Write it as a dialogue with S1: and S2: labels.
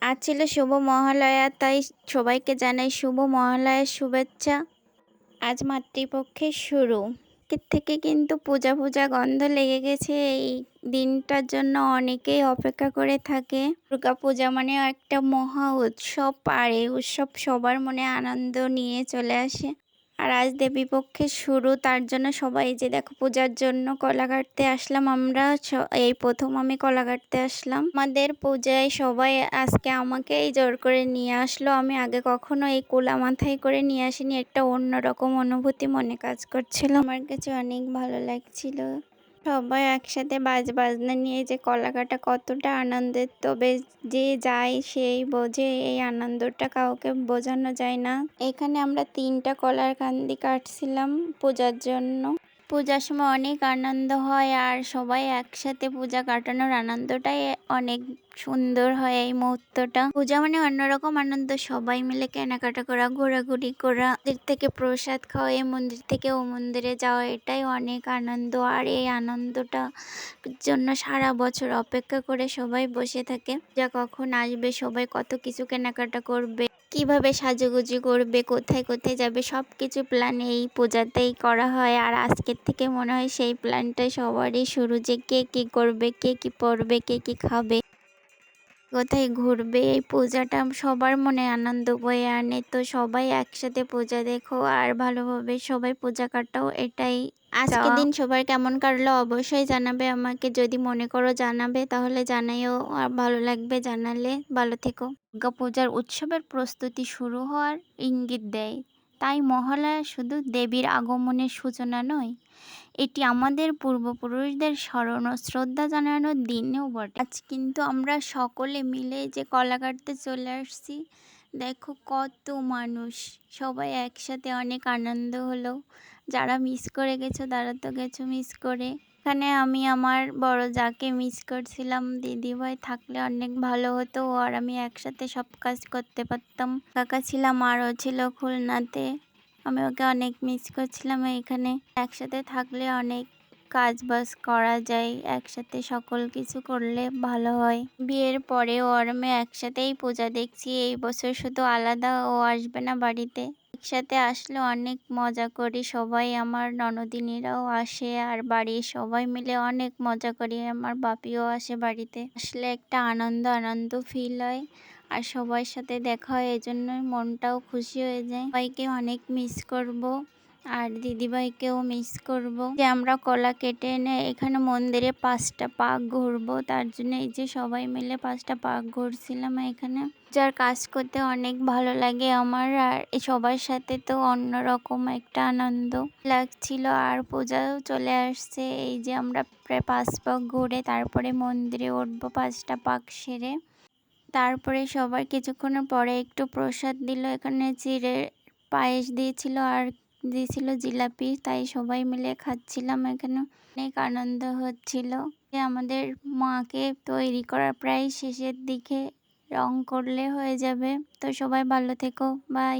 S1: আজ ছিল শুভ মহালয়া, তাই সবাইকে জানাই শুভ মহালয়ার শুভেচ্ছা। আজ মাতৃপক্ষের শুরু থেকে কিন্তু পূজা পূজা গন্ধ লেগে গেছে। এই দিনটার জন্য অনেকেই অপেক্ষা করে থাকে। দুর্গাপূজা মানে একটা মহা উৎসব, আর এই উৎসব সবার মনে আনন্দ নিয়ে চলে আসে। আর আজ দেবীপক্ষের শুরু, তার জন্য সবাই যে দেখো পূজার জন্য কলা কাটতে আসলাম আমরা। এই প্রথম আমি কলা কাটতে আসলাম। আমাদের পূজায় সবাই আজকে আমাকেই জোর করে নিয়ে আসলো। আমি আগে কখনো এই কোলা মাথায় করে নিয়ে আসিনি। একটা অন্যরকম অনুভূতি মনে কাজ করছিল, আমার কাছে অনেক ভালো লাগছিল। সবাই একসাথে বাজনা নিয়ে যে কলা কাটা কতটা আনন্দের, তবে যে যায় সেই বোঝে। এই আনন্দটা কাউকে বোঝানো যায় না। এখানে আমরা 3টা কলার কান্দি কাটছিলাম পূজার জন্য। পূজার সময় অনেক আনন্দ হয়, আর সবাই একসাথে পূজা কাটানোর আনন্দটাই অনেক সুন্দর হয়। এই মুহূর্তটা পূজা মানে অন্যরকম আনন্দ। সবাই মিলে কেনাকাটা করা, ঘোরাঘুরি করা, মন্দির থেকে প্রসাদ খাওয়া, এই মন্দির থেকে ও মন্দিরে যাওয়া, এটাই অনেক আনন্দ। আর এই আনন্দটা জন্য সারা বছর অপেক্ষা করে সবাই বসে থাকে, যা কখন আসবে, সবাই কত কিছু কেনাকাটা করবে, কিভাবে সাজুগুজু করবে, কোথায় কোথায় যাবে, সব কিছু প্ল্যান এই পূজাতেই করা হয়। আর আজকের থেকে মনে হয় সেই প্ল্যানটাই সবারই শুরু, যে কে কি করবে, কে কি পরবে, কে কি খাবে, কোথায় ঘুরবে। এই পূজাটা সবার মনে আনন্দ বয়ে আনে। তো সবাই একসাথে পূজা দেখো আর ভালোভাবে সবাই পূজা কাটাও, এটাই আজকের দিন সবার কেমন কাটলো অবশ্যই জানাবে আমাকে। যদি মনে করো জানাবে তাহলে জানাইও, আর ভালো লাগবে জানালে। ভালো থেকো। দুর্গাপূজার উৎসবের প্রস্তুতি শুরু হওয়ার ইঙ্গিত দেয়। তাই মহালয়া শুধু দেবীর আগমনের সূচনা নয়, এটি আমাদের পূর্বপুরুষদের স্মরণ ও শ্রদ্ধা জানানোর দিনও বটে। আজ কিন্তু আমরা সকলে মিলে যে কলা কাটতে চলে আসছি, দেখো কত মানুষ, সবাই একসাথে, অনেক আনন্দ হলো। যারা মিস করে গেছো তারা তো গেছো মিস করে। এখানে আমি আমার বড় যাকে মিস করছিলাম। দিদিভাই থাকলে অনেক ভালো হতো, আর আমি একসাথে সব কাজ করতে পারতাম। কাকা ছিলাম, আরও ছিল খুলনাতে। আমি ওকে অনেক মিস করছিলাম। এখানে একসাথে থাকলে অনেক কাজ বাজ করা যায়, একসাথে সকল কিছু করলে ভালো হয়। বিয়ের পরেও আমি একসাথেই পূজা দেখছি। এই বছর শুধু আলাদা, ও আসবে না বাড়িতে। একসাথে আসলে অনেক মজা করি সবাই, আমার ননদিনীরাও আসে, আর বাড়ির সবাই মিলে অনেক মজা করি। আমার বাপিও আসে বাড়িতে। আসলে একটা আনন্দ আনন্দ ফিল হয়, আর সবার সাথে দেখা হয়, এজন্য মনটাও খুশি হয়ে যায়। সবাইকে অনেক মিস করব, আর দিদিভাইকেও মিস করব। যে আমরা কলা কেটে এনে এখানে মন্দিরে 5টা পাক ঘুরবো, তার জন্য এই যে সবাই মিলে 5টা পাক ঘুরছিলাম। এখানে যার কাজ করতে অনেক ভালো লাগে আমার, আর সবার সাথে তো অন্যরকম একটা আনন্দ লাগছিল। আর পূজাও চলে আসছে। এই যে আমরা প্রায় 5 পাক ঘুরে তারপরে মন্দিরে উঠবো 5টা পাক সেরে। তারপরে সবার কিছুক্ষণের পরে একটু প্রসাদ দিল। এখানে চিড়ে পায়েস দিয়েছিল, আর দিয়েছিল জিলাপি, তাই সবাই মিলে খাচ্ছিলাম। এখানে অনেক আনন্দ হচ্ছিল। আমাদের মাকে তৈরি করা প্রায় শেষের দিকে, রং করলে হয়ে যাবে। তো সবাই ভালো থেকো, বাই।